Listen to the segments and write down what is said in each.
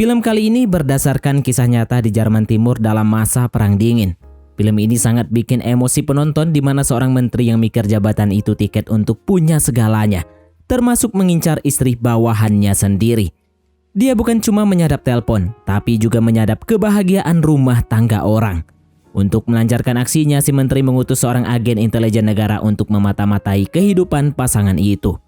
Film kali ini berdasarkan kisah nyata di Jerman Timur dalam masa Perang Dingin. Film ini sangat bikin emosi penonton di mana seorang menteri yang mikir jabatan itu tiket untuk punya segalanya, termasuk mengincar istri bawahannya sendiri. Dia bukan cuma menyadap telepon, tapi juga menyadap kebahagiaan rumah tangga orang. Untuk melancarkan aksinya, si menteri mengutus seorang agen intelijen negara untuk memata-matai kehidupan pasangan itu.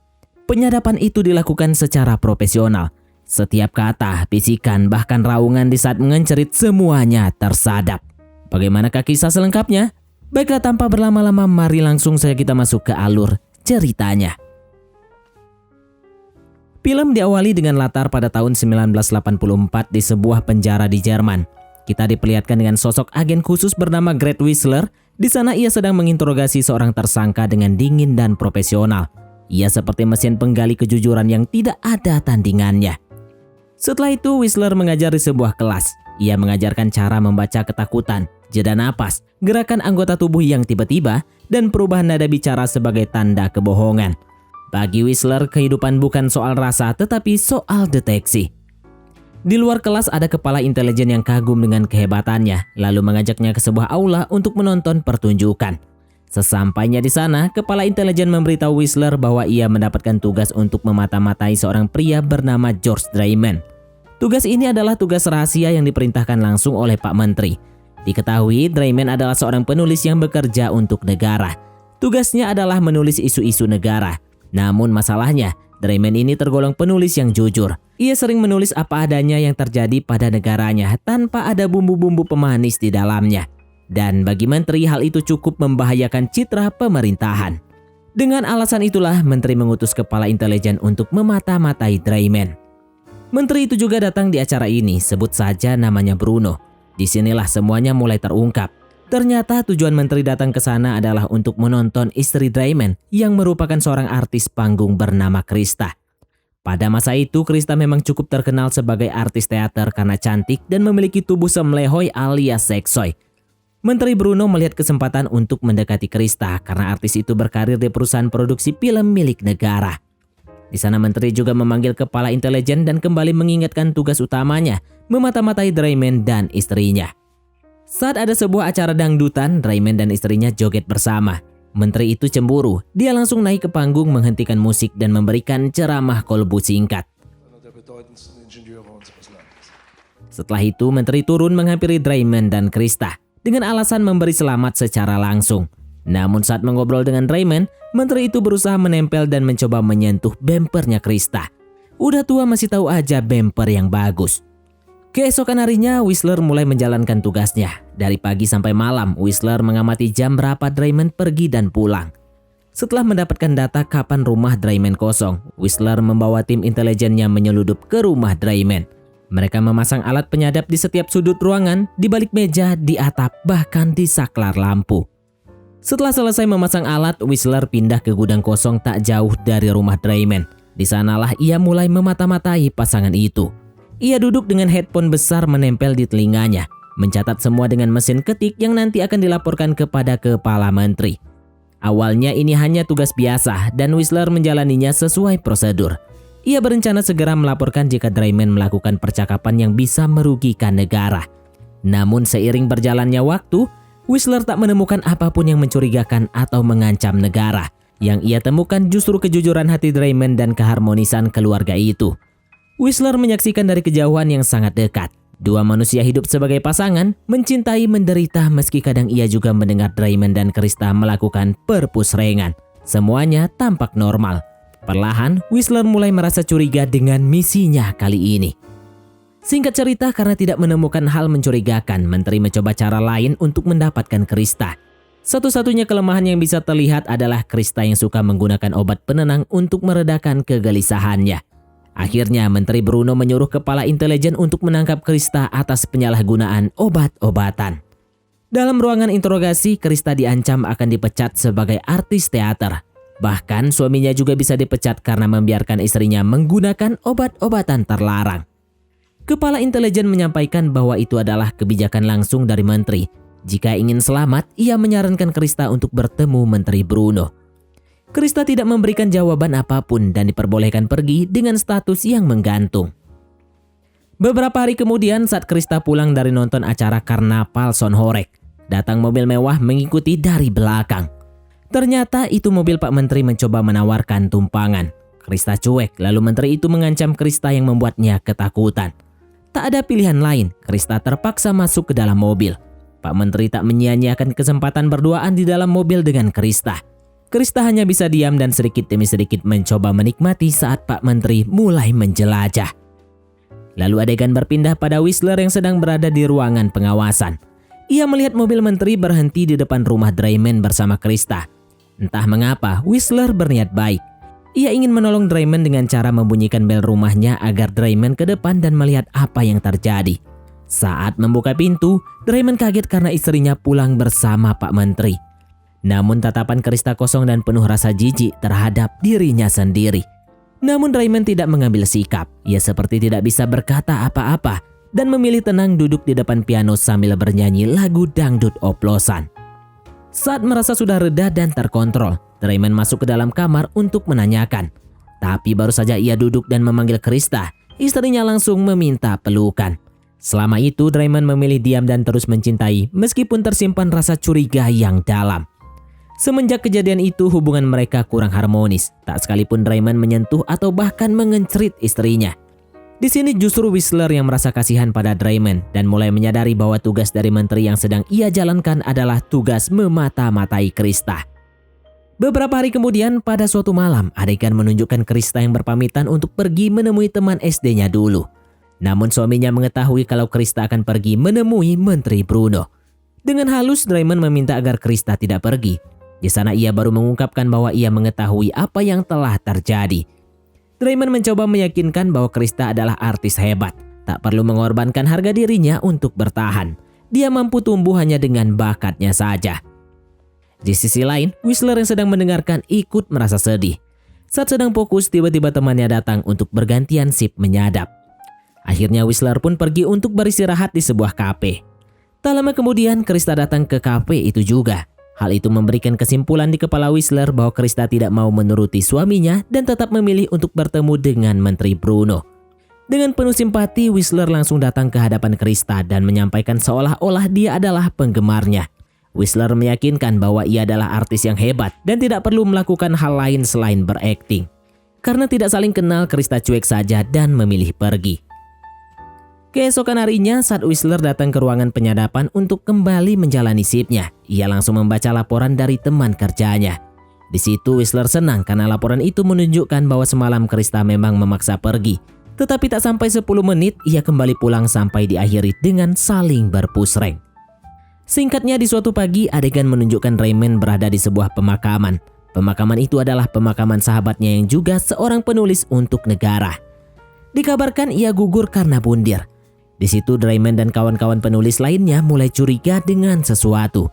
Penyadapan itu dilakukan secara profesional. Setiap kata, bisikan, bahkan raungan di saat mengencerit semuanya tersadap. Bagaimanakah kisah selengkapnya? Baiklah, tanpa berlama-lama, mari langsung saja kita masuk ke alur ceritanya. Film diawali dengan latar pada tahun 1984 di sebuah penjara di Jerman. Kita diperlihatkan dengan sosok agen khusus bernama Gerd Whistler. Di sana ia sedang menginterogasi seorang tersangka dengan dingin dan profesional. Ia seperti mesin penggali kejujuran yang tidak ada tandingannya. Setelah itu, Whistler mengajar di sebuah kelas. Ia mengajarkan cara membaca ketakutan, jeda napas, gerakan anggota tubuh yang tiba-tiba, dan perubahan nada bicara sebagai tanda kebohongan. Bagi Whistler, kehidupan bukan soal rasa tetapi soal deteksi. Di luar kelas ada kepala intelijen yang kagum dengan kehebatannya, lalu mengajaknya ke sebuah aula untuk menonton pertunjukan. Sesampainya di sana, kepala intelijen memberitahu Whistler bahwa ia mendapatkan tugas untuk memata-matai seorang pria bernama George Draiman. Tugas ini adalah tugas rahasia yang diperintahkan langsung oleh Pak Menteri. Diketahui, Draiman adalah seorang penulis yang bekerja untuk negara. Tugasnya adalah menulis isu-isu negara. Namun masalahnya, Draiman ini tergolong penulis yang jujur. Ia sering menulis apa adanya yang terjadi pada negaranya tanpa ada bumbu-bumbu pemanis di dalamnya. Dan bagi menteri hal itu cukup membahayakan citra pemerintahan. Dengan alasan itulah menteri mengutus kepala intelijen untuk memata-matai Draiman. Menteri itu juga datang di acara ini, sebut saja namanya Bruno. Disinilah semuanya mulai terungkap. Ternyata tujuan menteri datang ke sana adalah untuk menonton istri Draiman yang merupakan seorang artis panggung bernama Krista. Pada masa itu, Krista memang cukup terkenal sebagai artis teater karena cantik dan memiliki tubuh semlehoi alias seksoi. Menteri Bruno melihat kesempatan untuk mendekati Krista karena artis itu berkarir di perusahaan produksi film milik negara. Di sana menteri juga memanggil kepala intelijen dan kembali mengingatkan tugas utamanya, memata-matai Draiman dan istrinya. Saat ada sebuah acara dangdutan, Draiman dan istrinya joget bersama. Menteri itu cemburu, dia langsung naik ke panggung menghentikan musik dan memberikan ceramah kolbu singkat. Setelah itu, menteri turun menghampiri Draiman dan Krista dengan alasan memberi selamat secara langsung. Namun saat mengobrol dengan Draiman, menteri itu berusaha menempel dan mencoba menyentuh bempernya Krista. Udah tua masih tahu aja bemper yang bagus. Keesokan harinya, Whistler mulai menjalankan tugasnya. Dari pagi sampai malam, Whistler mengamati jam berapa Draiman pergi dan pulang. Setelah mendapatkan data kapan rumah Draiman kosong, Whistler membawa tim intelijennya menyeludup ke rumah Draiman. Mereka memasang alat penyadap di setiap sudut ruangan, di balik meja, di atap, bahkan di saklar lampu. Setelah selesai memasang alat, Whistler pindah ke gudang kosong tak jauh dari rumah Draiman. Di sanalah ia mulai memata-matai pasangan itu. Ia duduk dengan headphone besar menempel di telinganya, mencatat semua dengan mesin ketik yang nanti akan dilaporkan kepada kepala menteri. Awalnya ini hanya tugas biasa dan Whistler menjalaninya sesuai prosedur. Ia berencana segera melaporkan jika Draiman melakukan percakapan yang bisa merugikan negara. Namun seiring berjalannya waktu, Whistler tak menemukan apapun yang mencurigakan atau mengancam negara. Yang ia temukan justru kejujuran hati Draiman dan keharmonisan keluarga itu. Whistler menyaksikan dari kejauhan yang sangat dekat. Dua manusia hidup sebagai pasangan, mencintai menderita meski kadang ia juga mendengar Draiman dan Krista melakukan perpusrengan. Semuanya tampak normal. Perlahan, Whistler mulai merasa curiga dengan misinya kali ini. Singkat cerita, karena tidak menemukan hal mencurigakan, menteri mencoba cara lain untuk mendapatkan Krista. Satu-satunya kelemahan yang bisa terlihat adalah Krista yang suka menggunakan obat penenang untuk meredakan kegelisahannya. Akhirnya, Menteri Bruno menyuruh kepala intelijen untuk menangkap Krista atas penyalahgunaan obat-obatan. Dalam ruangan interogasi, Krista diancam akan dipecat sebagai artis teater. Bahkan, suaminya juga bisa dipecat karena membiarkan istrinya menggunakan obat-obatan terlarang. Kepala intelijen menyampaikan bahwa itu adalah kebijakan langsung dari menteri. Jika ingin selamat, ia menyarankan Krista untuk bertemu Menteri Bruno. Krista tidak memberikan jawaban apapun dan diperbolehkan pergi dengan status yang menggantung. Beberapa hari kemudian saat Krista pulang dari nonton acara karnaval Sonhorek, datang mobil mewah mengikuti dari belakang. Ternyata itu mobil Pak Menteri mencoba menawarkan tumpangan. Krista cuek, lalu menteri itu mengancam Krista yang membuatnya ketakutan. Tak ada pilihan lain, Krista terpaksa masuk ke dalam mobil. Pak Menteri tak menyia-nyiakan kesempatan berduaan di dalam mobil dengan Krista. Krista hanya bisa diam dan sedikit demi sedikit mencoba menikmati saat Pak Menteri mulai menjelajah. Lalu adegan berpindah pada Whistler yang sedang berada di ruangan pengawasan. Ia melihat mobil menteri berhenti di depan rumah Draiman bersama Krista. Entah mengapa, Whistler berniat baik. Ia ingin menolong Draiman dengan cara membunyikan bel rumahnya agar Draiman ke depan dan melihat apa yang terjadi. Saat membuka pintu, Draiman kaget karena istrinya pulang bersama Pak Menteri. Namun tatapan Krista kosong dan penuh rasa jijik terhadap dirinya sendiri. Namun Draiman tidak mengambil sikap. Ia seperti tidak bisa berkata apa-apa dan memilih tenang duduk di depan piano sambil bernyanyi lagu dangdut oplosan. Saat merasa sudah reda dan terkontrol, Draiman masuk ke dalam kamar untuk menanyakan. Tapi baru saja ia duduk dan memanggil Krista, istrinya langsung meminta pelukan. Selama itu Draiman memilih diam dan terus mencintai meskipun tersimpan rasa curiga yang dalam. Semenjak kejadian itu hubungan mereka kurang harmonis. Tak sekalipun Draiman menyentuh atau bahkan mengencerit istrinya. Di sini justru Whistler yang merasa kasihan pada Draiman dan mulai menyadari bahwa tugas dari menteri yang sedang ia jalankan adalah tugas memata-matai Krista. Beberapa hari kemudian pada suatu malam, adegan menunjukkan Krista yang berpamitan untuk pergi menemui teman SD-nya dulu. Namun suaminya mengetahui kalau Krista akan pergi menemui Menteri Bruno. Dengan halus Draiman meminta agar Krista tidak pergi. Di sana ia baru mengungkapkan bahwa ia mengetahui apa yang telah terjadi. Draiman mencoba meyakinkan bahwa Krista adalah artis hebat. Tak perlu mengorbankan harga dirinya untuk bertahan. Dia mampu tumbuh hanya dengan bakatnya saja. Di sisi lain, Whistler yang sedang mendengarkan ikut merasa sedih. Saat sedang fokus, tiba-tiba temannya datang untuk bergantian sip menyadap. Akhirnya Whistler pun pergi untuk beristirahat di sebuah kafe. Tak lama kemudian, Krista datang ke kafe itu juga. Hal itu memberikan kesimpulan di kepala Whistler bahwa Krista tidak mau menuruti suaminya dan tetap memilih untuk bertemu dengan Menteri Bruno. Dengan penuh simpati, Whistler langsung datang ke hadapan Krista dan menyampaikan seolah-olah dia adalah penggemarnya. Whistler meyakinkan bahwa ia adalah artis yang hebat dan tidak perlu melakukan hal lain selain berakting. Karena tidak saling kenal, Krista cuek saja dan memilih pergi. Keesokan harinya saat Whistler datang ke ruangan penyadapan untuk kembali menjalani sipnya, ia langsung membaca laporan dari teman kerjanya. Di situ Whistler senang karena laporan itu menunjukkan bahwa semalam Krista memang memaksa pergi. Tetapi tak sampai 10 menit ia kembali pulang sampai diakhiri dengan saling berpusreng. Singkatnya di suatu pagi adegan menunjukkan Draiman berada di sebuah pemakaman. Pemakaman itu adalah pemakaman sahabatnya yang juga seorang penulis untuk negara. Dikabarkan ia gugur karena bundir. Di situ Draiman dan kawan-kawan penulis lainnya mulai curiga dengan sesuatu.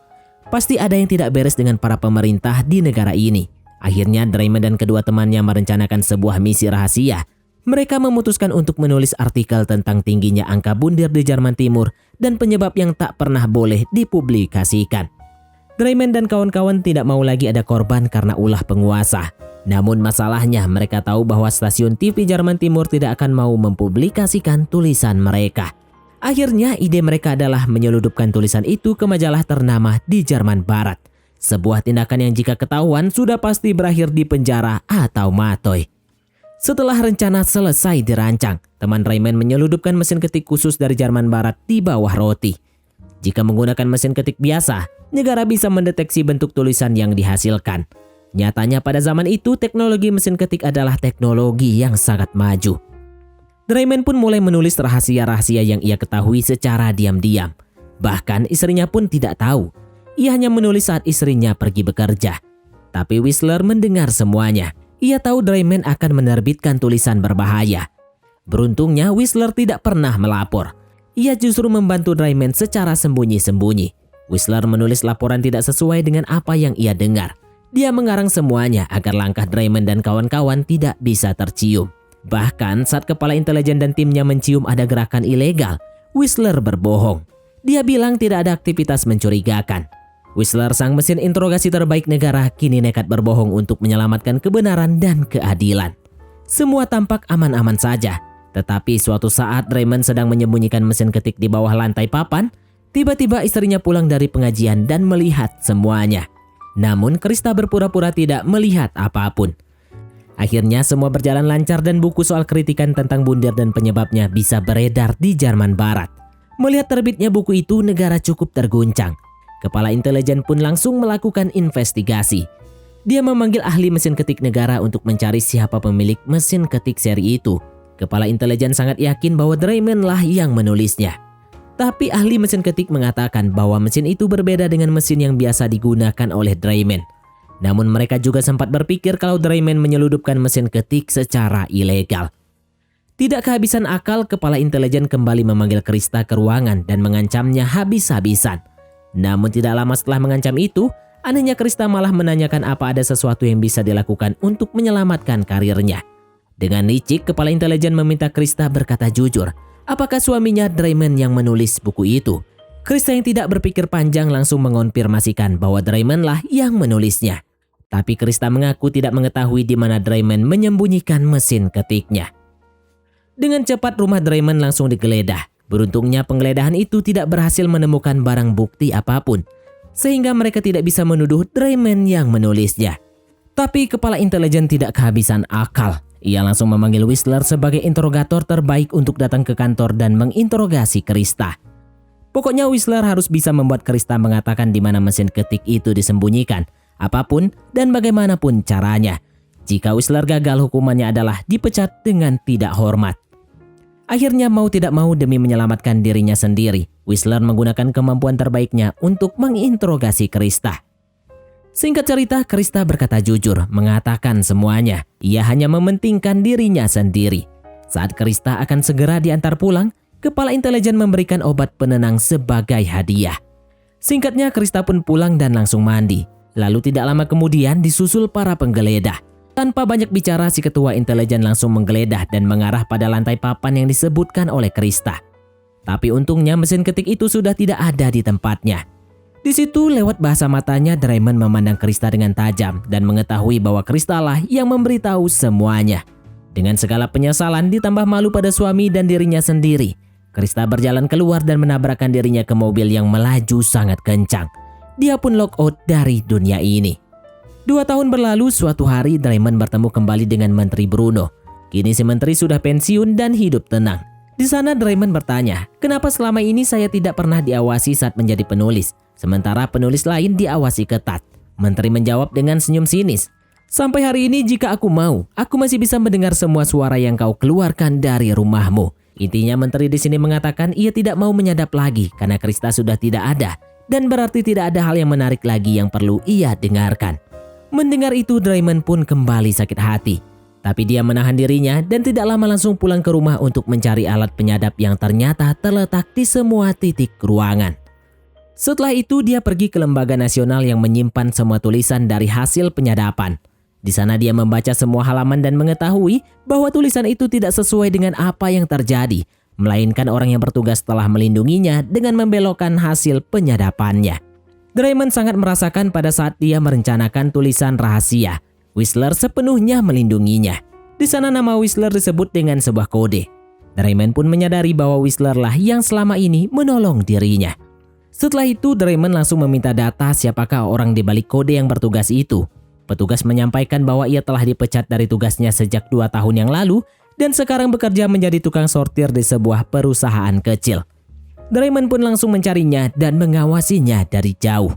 Pasti ada yang tidak beres dengan para pemerintah di negara ini. Akhirnya Draiman dan kedua temannya merencanakan sebuah misi rahasia. Mereka memutuskan untuk menulis artikel tentang tingginya angka bundir di Jerman Timur dan penyebab yang tak pernah boleh dipublikasikan. Draiman dan kawan-kawan tidak mau lagi ada korban karena ulah penguasa. Namun masalahnya mereka tahu bahwa stasiun TV Jerman Timur tidak akan mau mempublikasikan tulisan mereka. Akhirnya ide mereka adalah menyeludupkan tulisan itu ke majalah ternama di Jerman Barat. Sebuah tindakan yang jika ketahuan sudah pasti berakhir di penjara atau matoy. Setelah rencana selesai dirancang, teman Draiman menyeludupkan mesin ketik khusus dari Jerman Barat di bawah roti. Jika menggunakan mesin ketik biasa, negara bisa mendeteksi bentuk tulisan yang dihasilkan. Nyatanya pada zaman itu teknologi mesin ketik adalah teknologi yang sangat maju. Draiman pun mulai menulis rahasia-rahasia yang ia ketahui secara diam-diam. Bahkan istrinya pun tidak tahu. Ia hanya menulis saat istrinya pergi bekerja. Tapi Whistler mendengar semuanya. Ia tahu Draiman akan menerbitkan tulisan berbahaya. Beruntungnya Whistler tidak pernah melapor. Ia justru membantu Draiman secara sembunyi-sembunyi. Whistler menulis laporan tidak sesuai dengan apa yang ia dengar. Dia mengarang semuanya agar langkah Draiman dan kawan-kawan tidak bisa tercium. Bahkan saat kepala intelijen dan timnya mencium ada gerakan ilegal, Whistler berbohong. Dia bilang tidak ada aktivitas mencurigakan. Whistler, sang mesin interogasi terbaik negara, kini nekat berbohong untuk menyelamatkan kebenaran dan keadilan. Semua tampak aman-aman saja. Tetapi suatu saat Draymond sedang menyembunyikan mesin ketik di bawah lantai papan, tiba-tiba istrinya pulang dari pengajian dan melihat semuanya. Namun Krista berpura-pura tidak melihat apapun. Akhirnya semua berjalan lancar dan buku soal kritikan tentang bunder dan penyebabnya bisa beredar di Jerman Barat. Melihat terbitnya buku itu, negara cukup terguncang. Kepala intelijen pun langsung melakukan investigasi. Dia memanggil ahli mesin ketik negara untuk mencari siapa pemilik mesin ketik seri itu. Kepala intelijen sangat yakin bahwa Draymond lah yang menulisnya. Tapi ahli mesin ketik mengatakan bahwa mesin itu berbeda dengan mesin yang biasa digunakan oleh Draymond. Namun mereka juga sempat berpikir kalau Draymond menyeludupkan mesin ketik secara ilegal. Tidak kehabisan akal, kepala intelijen kembali memanggil Krista ke ruangan dan mengancamnya habis-habisan. Namun tidak lama setelah mengancam itu, anehnya Krista malah menanyakan apa ada sesuatu yang bisa dilakukan untuk menyelamatkan karirnya. Dengan licik, kepala intelijen meminta Krista berkata jujur, apakah suaminya Draymond yang menulis buku itu. Krista yang tidak berpikir panjang langsung mengonfirmasikan bahwa Draymond lah yang menulisnya. Tapi Krista mengaku tidak mengetahui di mana Draymond menyembunyikan mesin ketiknya. Dengan cepat rumah Draymond langsung digeledah. Beruntungnya penggeledahan itu tidak berhasil menemukan barang bukti apapun, sehingga mereka tidak bisa menuduh Draymond yang menulisnya. Tapi kepala intelijen tidak kehabisan akal. Ia langsung memanggil Whistler sebagai interrogator terbaik untuk datang ke kantor dan menginterogasi Krista. Pokoknya Whistler harus bisa membuat Krista mengatakan di mana mesin ketik itu disembunyikan, apapun dan bagaimanapun caranya. Jika Whistler gagal, hukumannya adalah dipecat dengan tidak hormat. Akhirnya mau tidak mau demi menyelamatkan dirinya sendiri, Whistler menggunakan kemampuan terbaiknya untuk menginterogasi Krista. Singkat cerita, Krista berkata jujur, mengatakan semuanya. Ia hanya mementingkan dirinya sendiri. Saat Krista akan segera diantar pulang, kepala intelijen memberikan obat penenang sebagai hadiah. Singkatnya, Krista pun pulang dan langsung mandi. Lalu tidak lama kemudian disusul para penggeledah. Tanpa banyak bicara, si ketua intelijen langsung menggeledah dan mengarah pada lantai papan yang disebutkan oleh Krista. Tapi untungnya mesin ketik itu sudah tidak ada di tempatnya. Di situ lewat bahasa matanya Draymond memandang Krista dengan tajam dan mengetahui bahwa Krista lah yang memberitahu semuanya. Dengan segala penyesalan ditambah malu pada suami dan dirinya sendiri, Krista berjalan keluar dan menabrakkan dirinya ke mobil yang melaju sangat kencang. Dia pun lockout dari dunia ini. 2 tahun berlalu, suatu hari Draymond bertemu kembali dengan Menteri Bruno. Kini si menteri sudah pensiun dan hidup tenang. Di sana Draymond bertanya, kenapa selama ini saya tidak pernah diawasi saat menjadi penulis? Sementara penulis lain diawasi ketat. Menteri menjawab dengan senyum sinis. Sampai hari ini jika aku mau, aku masih bisa mendengar semua suara yang kau keluarkan dari rumahmu. Intinya menteri di sini mengatakan ia tidak mau menyadap lagi karena Krista sudah tidak ada. Dan berarti tidak ada hal yang menarik lagi yang perlu ia dengarkan. Mendengar itu Draymond pun kembali sakit hati. Tapi dia menahan dirinya dan tidak lama langsung pulang ke rumah untuk mencari alat penyadap yang ternyata terletak di semua titik ruangan. Setelah itu dia pergi ke lembaga nasional yang menyimpan semua tulisan dari hasil penyadapan. Di sana dia membaca semua halaman dan mengetahui bahwa tulisan itu tidak sesuai dengan apa yang terjadi, melainkan orang yang bertugas telah melindunginya dengan membelokkan hasil penyadapannya. Draymond sangat merasakan pada saat dia merencanakan tulisan rahasia. Whistler sepenuhnya melindunginya. Di sana nama Whistler disebut dengan sebuah kode. Draymond pun menyadari bahwa Whistler lah yang selama ini menolong dirinya. Setelah itu Draymond langsung meminta data siapakah orang di balik kode yang bertugas itu. Petugas menyampaikan bahwa ia telah dipecat dari tugasnya sejak 2 tahun yang lalu dan sekarang bekerja menjadi tukang sortir di sebuah perusahaan kecil. Draymond pun langsung mencarinya dan mengawasinya dari jauh.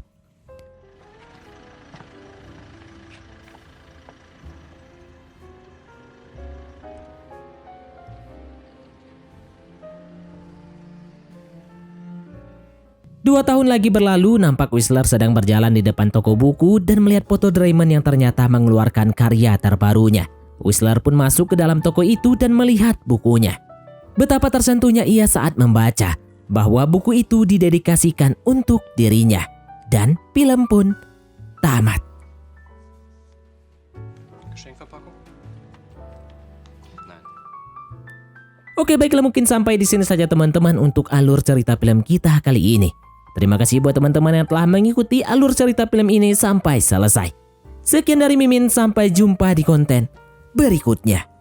Dua tahun lagi berlalu, nampak Whistler sedang berjalan di depan toko buku dan melihat foto Draymond yang ternyata mengeluarkan karya terbarunya. Whistler pun masuk ke dalam toko itu dan melihat bukunya. Betapa tersentuhnya ia saat membaca bahwa buku itu didedikasikan untuk dirinya. Dan film pun tamat. Oke, baiklah, mungkin sampai di sini saja teman-teman untuk alur cerita film kita kali ini. Terima kasih buat teman-teman yang telah mengikuti alur cerita film ini sampai selesai. Sekian dari Mimin, sampai jumpa di konten berikutnya.